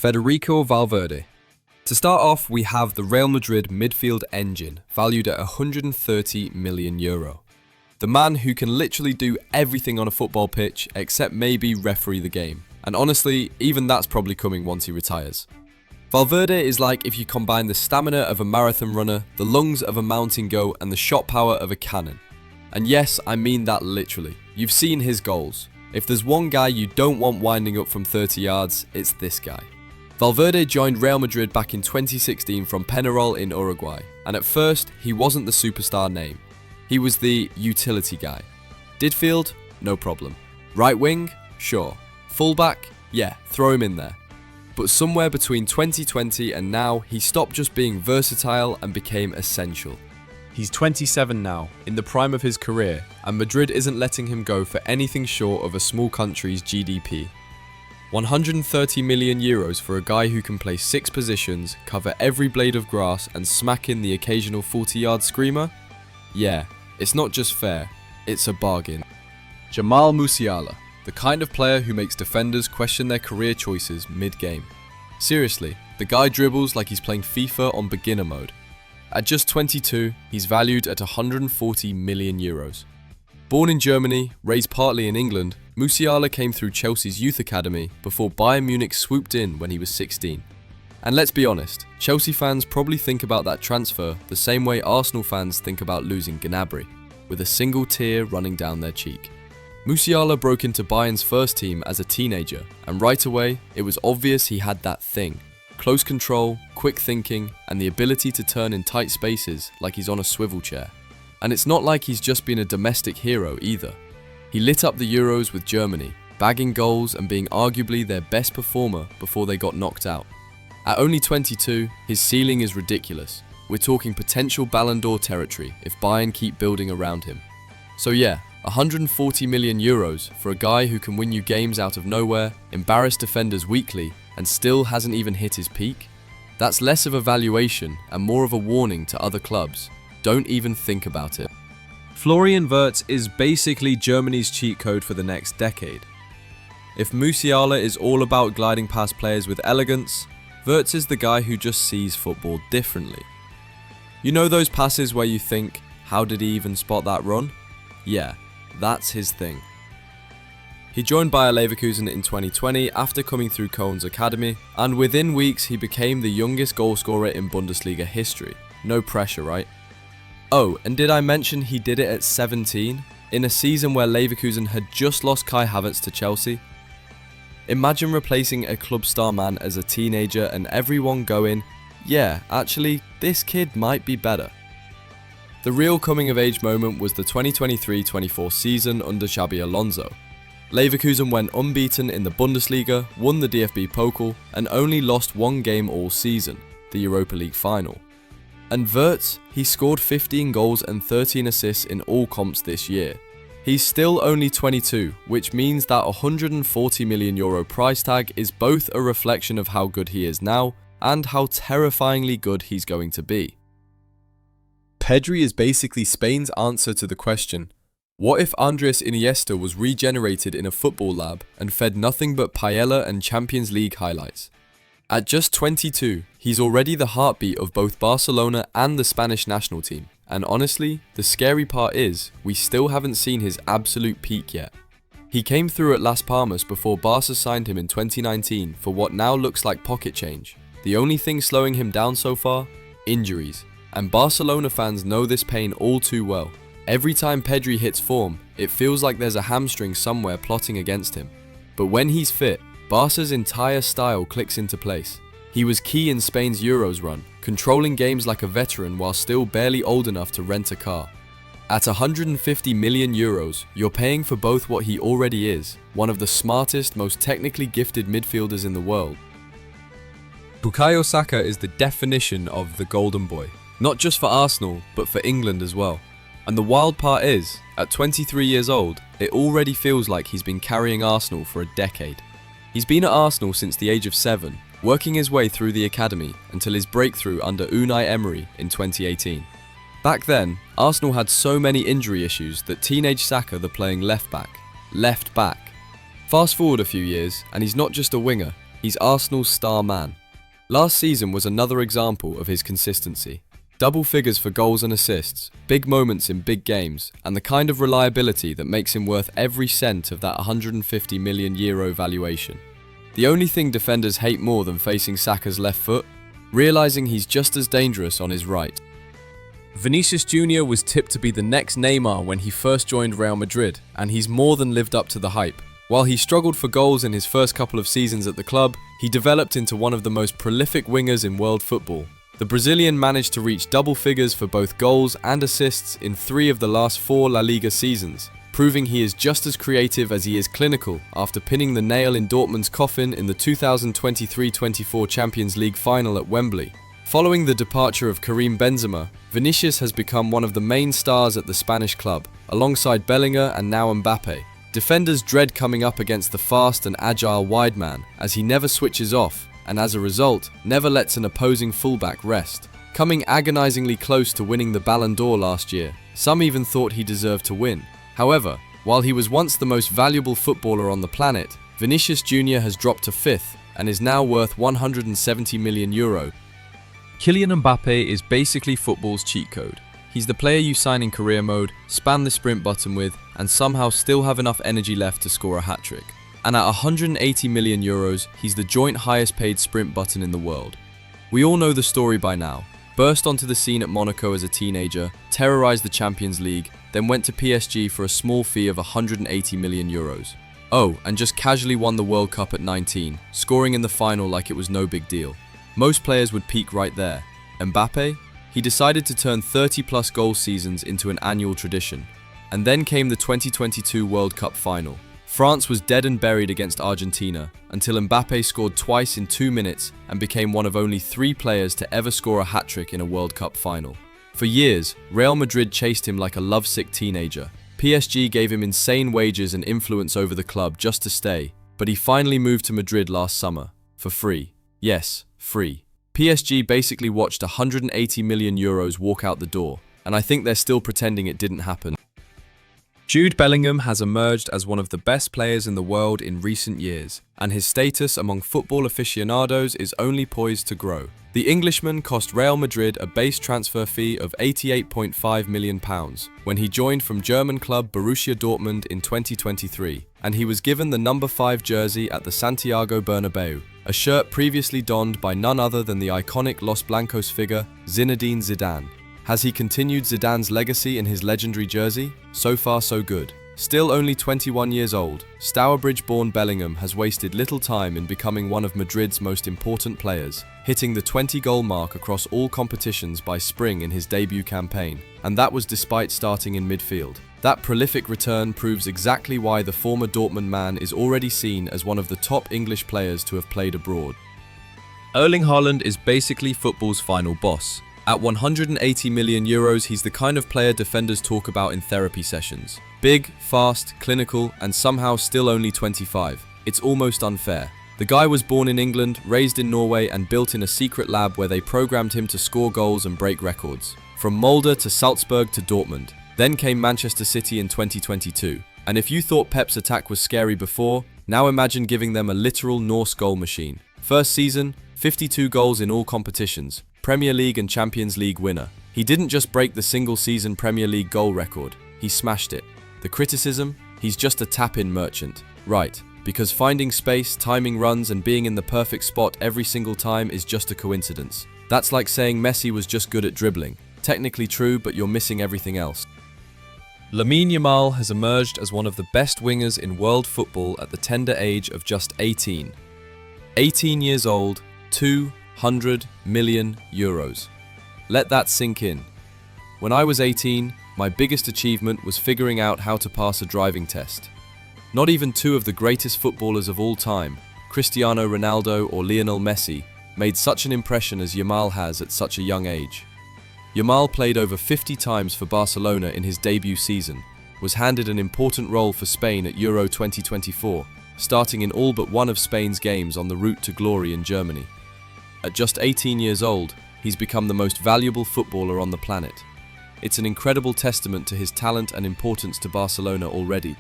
Federico Valverde. To start off, we have the Real Madrid midfield engine, valued at €130 million. The man who can literally do everything on a football pitch except maybe referee the game. And honestly, even that's probably coming once he retires. Valverde is like if you combine the stamina of a marathon runner, the lungs of a mountain goat, and the shot power of a cannon. And yes, I mean that literally. You've seen his goals. If there's one guy you don't want winding up from 30 yards, it's this guy. Valverde joined Real Madrid back in 2016 from Peñarol in Uruguay, and at first, he wasn't the superstar name. He was the utility guy. Midfield? No problem. Right wing? Sure. Fullback? Yeah, throw him in there. But somewhere between 2020 and now, he stopped just being versatile and became essential. He's 27 now, in the prime of his career, and Madrid isn't letting him go for anything short of a small country's GDP. €130 million for a guy who can play 6 positions, cover every blade of grass, and smack in the occasional 40-yard screamer? Yeah, it's not just fair, it's a bargain. Jamal Musiala, the kind of player who makes defenders question their career choices mid-game. Seriously, the guy dribbles like he's playing FIFA on beginner mode. At just 22, he's valued at €140 million. Born in Germany, raised partly in England, Musiala came through Chelsea's youth academy before Bayern Munich swooped in when he was 16. And let's be honest, Chelsea fans probably think about that transfer the same way Arsenal fans think about losing Gnabry, with a single tear running down their cheek. Musiala broke into Bayern's first team as a teenager, and right away, it was obvious he had that thing. Close control, quick thinking, and the ability to turn in tight spaces like he's on a swivel chair. And it's not like he's just been a domestic hero either. He lit up the Euros with Germany, bagging goals and being arguably their best performer before they got knocked out. At only 22, his ceiling is ridiculous. We're talking potential Ballon d'Or territory if Bayern keep building around him. So yeah, €140 million for a guy who can win you games out of nowhere, embarrass defenders weekly, and still hasn't even hit his peak? That's less of a valuation and more of a warning to other clubs. Don't even think about it. Florian Wirtz is basically Germany's cheat code for the next decade. If Musiala is all about gliding past players with elegance, Wirtz is the guy who just sees football differently. You know those passes where you think, how did he even spot that run? Yeah, that's his thing. He joined Bayer Leverkusen in 2020 after coming through Köln's academy, and within weeks he became the youngest goalscorer in Bundesliga history. No pressure, right? Oh, and did I mention he did it at 17, in a season where Leverkusen had just lost Kai Havertz to Chelsea? Imagine replacing a club star man as a teenager and everyone going, yeah, actually, this kid might be better. The real coming-of-age moment was the 2023-24 season under Xabi Alonso. Leverkusen went unbeaten in the Bundesliga, won the DFB Pokal, and only lost one game all season, the Europa League final. And Wirtz, he scored 15 goals and 13 assists in all comps this year. He's still only 22, which means that €140 million price tag is both a reflection of how good he is now and how terrifyingly good he's going to be. Pedri is basically Spain's answer to the question, what if Andres Iniesta was regenerated in a football lab and fed nothing but paella and Champions League highlights? At just 22, he's already the heartbeat of both Barcelona and the Spanish national team. And honestly, the scary part is, we still haven't seen his absolute peak yet. He came through at Las Palmas before Barca signed him in 2019 for what now looks like pocket change. The only thing slowing him down so far? Injuries. And Barcelona fans know this pain all too well. Every time Pedri hits form, it feels like there's a hamstring somewhere plotting against him. But when he's fit, Barca's entire style clicks into place. He was key in Spain's Euros run, controlling games like a veteran while still barely old enough to rent a car. At €150 million, you're paying for both what he already is, one of the smartest, most technically gifted midfielders in the world. Bukayo Saka is the definition of the golden boy, not just for Arsenal, but for England as well. And the wild part is, at 23 years old, it already feels like he's been carrying Arsenal for a decade. He's been at Arsenal since the age of 7, working his way through the academy until his breakthrough under Unai Emery in 2018. Back then, Arsenal had so many injury issues that teenage Saka they're playing left back. Fast forward a few years, and he's not just a winger, He's Arsenal's star man. Last season was another example of his consistency. Double figures for goals and assists, big moments in big games, and the kind of reliability that makes him worth every cent of that €150 million valuation. The only thing defenders hate more than facing Saka's left foot? Realizing he's just as dangerous on his right. Vinicius Junior was tipped to be the next Neymar when he first joined Real Madrid, and he's more than lived up to the hype. While he struggled for goals in his first couple of seasons at the club, he developed into one of the most prolific wingers in world football. The Brazilian managed to reach double figures for both goals and assists in 3 of the last 4 La Liga seasons, proving he is just as creative as he is clinical after pinning the nail in Dortmund's coffin in the 2023-24 Champions League final at Wembley. Following the departure of Karim Benzema, Vinicius has become one of the main stars at the Spanish club, alongside Bellingham and now Mbappe. Defenders dread coming up against the fast and agile wide man, as he never switches off, and as a result, never lets an opposing fullback rest. Coming agonizingly close to winning the Ballon d'Or last year, some even thought he deserved to win. However, while he was once the most valuable footballer on the planet, Vinicius Junior has dropped to 5th and is now worth €170 million. Kylian Mbappe is basically football's cheat code. He's the player you sign in career mode, spam the sprint button with, and somehow still have enough energy left to score a hat-trick. And at €180 million, he's the joint highest paid sprint button in the world. We all know the story by now. Burst onto the scene at Monaco as a teenager, terrorized the Champions League, then went to PSG for a small fee of €180 million. Oh, and just casually won the World Cup at 19, scoring in the final like it was no big deal. Most players would peak right there. Mbappe? He decided to turn 30-plus goal seasons into an annual tradition. And then came the 2022 World Cup final. France was dead and buried against Argentina until Mbappe scored twice in 2 minutes and became one of only 3 players to ever score a hat-trick in a World Cup final. For years, Real Madrid chased him like a lovesick teenager. PSG gave him insane wages and influence over the club just to stay, but he finally moved to Madrid last summer. For free. Yes, free. PSG basically watched €180 million walk out the door, and I think they're still pretending it didn't happen. Jude Bellingham has emerged as one of the best players in the world in recent years, and his status among football aficionados is only poised to grow. The Englishman cost Real Madrid a base transfer fee of £88.5 million when he joined from German club Borussia Dortmund in 2023, and he was given the number 5 jersey at the Santiago Bernabeu, a shirt previously donned by none other than the iconic Los Blancos figure, Zinedine Zidane. Has he continued Zidane's legacy in his legendary jersey? So far so good. Still only 21 years old, Stourbridge-born Bellingham has wasted little time in becoming one of Madrid's most important players, hitting the 20-goal mark across all competitions by spring in his debut campaign, and that was despite starting in midfield. That prolific return proves exactly why the former Dortmund man is already seen as one of the top English players to have played abroad. Erling Haaland is basically football's final boss. At €180 million, he's the kind of player defenders talk about in therapy sessions. Big, fast, clinical, and somehow still only 25. It's almost unfair. The guy was born in England, raised in Norway, and built in a secret lab where they programmed him to score goals and break records. From Molde to Salzburg to Dortmund. Then came Manchester City in 2022. And if you thought Pep's attack was scary before, now imagine giving them a literal Norse goal machine. First season, 52 goals in all competitions. Premier League and Champions League winner. He didn't just break the single-season Premier League goal record, he smashed it. The criticism? He's just a tap-in merchant. Right, because finding space, timing runs, and being in the perfect spot every single time is just a coincidence. That's like saying Messi was just good at dribbling. Technically true, but you're missing everything else. Lamine Yamal has emerged as one of the best wingers in world football at the tender age of just 18. 18 years old, €200 million. Let that sink in. When I was 18, my biggest achievement was figuring out how to pass a driving test. Not even 2 of the greatest footballers of all time, Cristiano Ronaldo or Lionel Messi, made such an impression as Yamal has at such a young age. Yamal played over 50 times for Barcelona in his debut season, was handed an important role for Spain at Euro 2024, starting in all but one of Spain's games on the route to glory in Germany. At just 18 years old, he's become the most valuable footballer on the planet. It's an incredible testament to his talent and importance to Barcelona already.